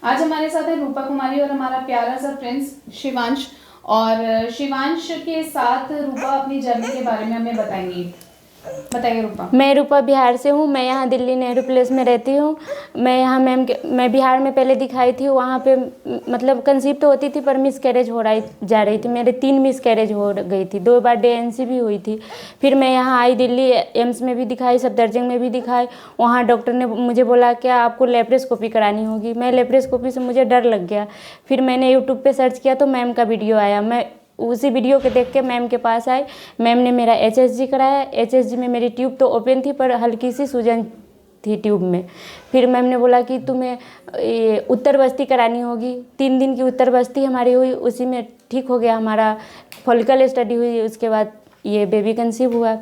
आज हमारे साथ है रूपा कुमारी और हमारा प्यारा सा फ्रेंड्स शिवांश। और शिवांश के साथ रूपा अपनी जर्नी के बारे में हमें बताएंगी। बताइए रूपा। मैं रूपा बिहार से हूँ। मैं यहाँ दिल्ली नेहरू प्लेस में रहती हूँ। मैं यहाँ मैं बिहार में पहले दिखाई थी। वहाँ पे मतलब कंसीव तो होती थी पर मिस कैरेज जा रही थी। मेरे 3 मिस कैरेज हो गई थी, 2 बार DNC भी हुई थी। फिर मैं यहाँ आई दिल्ली एम्स में भी दिखाई, सफदरजंग में भी दिखाई। वहाँ डॉक्टर ने मुझे बोला क्या आपको लेप्रोस्कोपी करानी होगी। मैं लेप्रोस्कोपी से मुझे डर लग गया। फिर मैंने यूट्यूब पर सर्च किया तो मैम का वीडियो आया। मैं उसी वीडियो को देख के मैम के पास आई। मैम ने मेरा HSG कराया। HSG में मेरी ट्यूब तो ओपन थी पर हल्की सी सूजन थी ट्यूब में। फिर मैम ने बोला कि तुम्हें उत्तर बस्ती करानी होगी। 3 दिन की उत्तर बस्ती हमारी हुई, उसी में ठीक हो गया हमारा। फॉलिकल स्टडी हुई, उसके बाद ये बेबी कंसीव हुआ।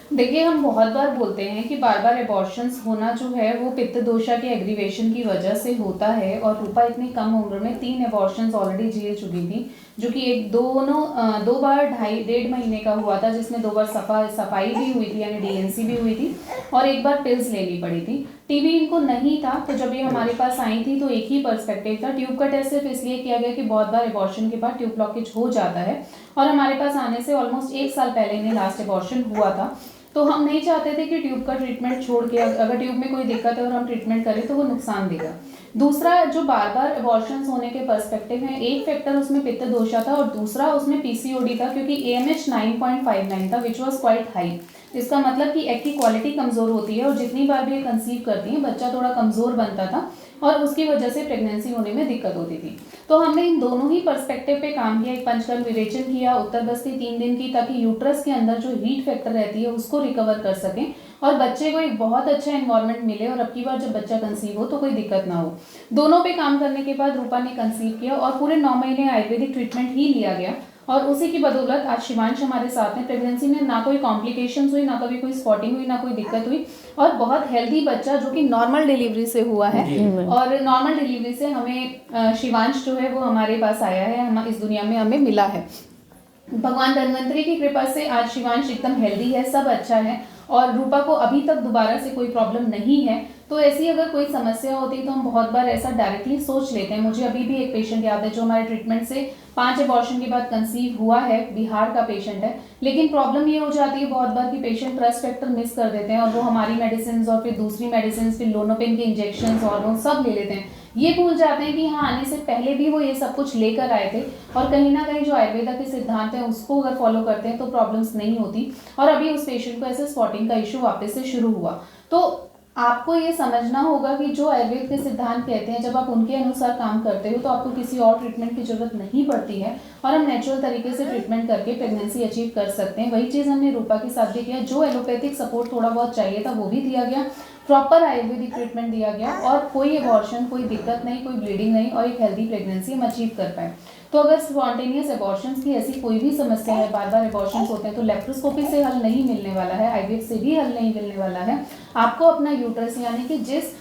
देखिए, हम बहुत बार बोलते हैं कि बार बार एबॉर्शंस होना जो है वो पित्त दोषा के एग्रीवेशन की वजह से होता है। और रूपा इतनी कम उम्र में 3 एबॉर्शंस ऑलरेडी झेल चुकी थी, जो कि दो बार 2.5-1.5 महीने का हुआ था, जिसमें 2 बार सफाई भी हुई थी यानी DNC भी हुई थी और 1 बार पिल्स लेनी पड़ी थी। टीबी इनको नहीं था, तो जब ये हमारे पास आई थी तो एक ही पर्सपेक्टिव था। ट्यूब का टेस्ट सिर्फ इसलिए किया गया कि बहुत बार एबॉर्शन के बाद ट्यूब ब्लॉकेज हो जाता है और हमारे पास आने से ऑलमोस्ट 1 साल पहले इन्हें लास्ट एबॉर्शन हुआ था। तो हम नहीं चाहते थे कि ट्यूब का ट्रीटमेंट छोड़ के अगर ट्यूब में कोई दिक्कत है और हम ट्रीटमेंट करें तो वो नुकसान देगा। दूसरा, जो बार बार एबॉर्शंस होने के पर्सपेक्टिव है, एक फैक्टर उसमें पित्त दोषा था और दूसरा उसमें PCOD था, क्योंकि AMH 9.59 था, विच वॉज क्वाइट हाई। इसका मतलब कि एग की क्वालिटी कमजोर होती है और जितनी बार भी ये कंसीव करती हैं बच्चा थोड़ा कमजोर बनता था और उसकी वजह से प्रेगनेंसी होने में दिक्कत होती थी। तो हमने इन दोनों ही पर्सपेक्टिव पे काम किया। एक पंचकर्म विरेचन किया उत्तर बस्ती 3 दिन की, ताकि यूट्रस के अंदर जो हीट फैक्टर रहती है उसको रिकवर कर सकें और बच्चे को एक बहुत अच्छा एनवायरनमेंट मिले और अब की बार जब बच्चा कंसीव हो तो कोई दिक्कत ना हो। दोनों पे काम करने के बाद रूपा ने कंसीव किया और पूरे 9 महीने आयुर्वेदिक ट्रीटमेंट ही लिया गया और उसी की बदौलत आज शिवांश हमारे साथ हैं। प्रेगनेंसी में ना कोई कॉम्प्लिकेशंस हुई, ना कभी कोई स्पॉटिंग हुई, ना कोई दिक्कत हुई और बहुत हेल्दी बच्चा जो कि नॉर्मल डिलीवरी से हुआ है। और नॉर्मल डिलीवरी से हमें शिवांश जो है वो हमारे पास आया है, हम इस दुनिया में हमें मिला है। भगवान धन्वंतरी की कृपा से आज शिवांश एकदम हेल्दी है, सब अच्छा है और रूपा को अभी तक दोबारा से कोई प्रॉब्लम नहीं है। तो ऐसी अगर कोई समस्या होती है तो हम बहुत बार ऐसा डायरेक्टली सोच लेते हैं। मुझे अभी भी एक पेशेंट याद है जो हमारे ट्रीटमेंट से 5 एबॉर्शन के बाद कंसीव हुआ है, बिहार का पेशेंट है। लेकिन प्रॉब्लम ये हो जाती है बहुत बार कि पेशेंट ट्रस्ट फैक्टर मिस कर देते हैं और वो हमारी मेडिसिन और फिर दूसरी मेडिसिन, फिर लोनोपेन के इंजेक्शन और सब ले लेते हैं। ये भूल जाते हैं कि हाँ, आने से पहले भी वो ये सब कुछ लेकर आए थे और कहीं ना कहीं जो आयुर्वेदा के सिद्धांत हैं उसको अगर फॉलो करते हैं तो प्रॉब्लम्स नहीं होती। और अभी उस पेशेंट को ऐसे स्पॉटिंग का इशू वापस से शुरू हुआ। तो आपको ये समझना होगा कि जो आयुर्वेद के सिद्धांत कहते हैं, जब आप उनके अनुसार काम करते हो तो आपको किसी और ट्रीटमेंट की जरूरत नहीं पड़ती है और हम नेचुरल तरीके से ट्रीटमेंट करके प्रेगनेंसी अचीव कर सकते हैं। वही चीज़ हमने रूपा के साथ भी किया। जो एलोपैथिक सपोर्ट थोड़ा बहुत चाहिए था वो भी दिया गया, प्रॉपर आयुर्वेदिक ट्रीटमेंट दिया गया और कोई एबॉर्शन, कोई दिक्कत नहीं, कोई ब्लीडिंग नहीं और एक हेल्दी प्रेगनेंसी हम अचीव कर पाए। तो अगर स्पॉन्टेनियस एबॉर्शंस की ऐसी कोई भी समस्या है, बार बार एबॉर्शंस होते हैं, तो लेप्रोस्कोपी से हल नहीं मिलने वाला है, IVF से भी हल नहीं मिलने वाला है। आपको अपना यूट्रस यानी कि जिस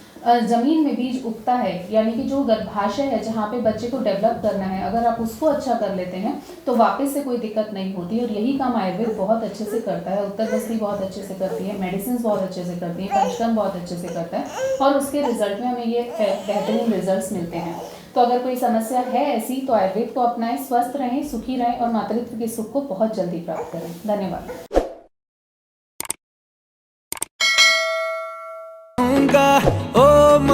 जमीन में बीज उगता है, यानी कि जो गर्भाशय है जहाँ पे बच्चे को डेवलप करना है, अगर आप उसको अच्छा कर लेते हैं तो वापस से कोई दिक्कत नहीं होती। और यही काम आयुर्वेद बहुत अच्छे से करता है, उत्तर बस्ती बहुत अच्छे से करती है, मेडिसिन बहुत अच्छे से करती है, पंचकर्म बहुत अच्छे से करता है और उसके रिजल्ट में हमें ये बेहतरीन रिजल्ट मिलते हैं। तो अगर कोई समस्या है ऐसी तो आयुर्वेद को अपनाएं, स्वस्थ रहें, सुखी रहें और मातृत्व के सुख को बहुत जल्दी प्राप्त करें। धन्यवाद।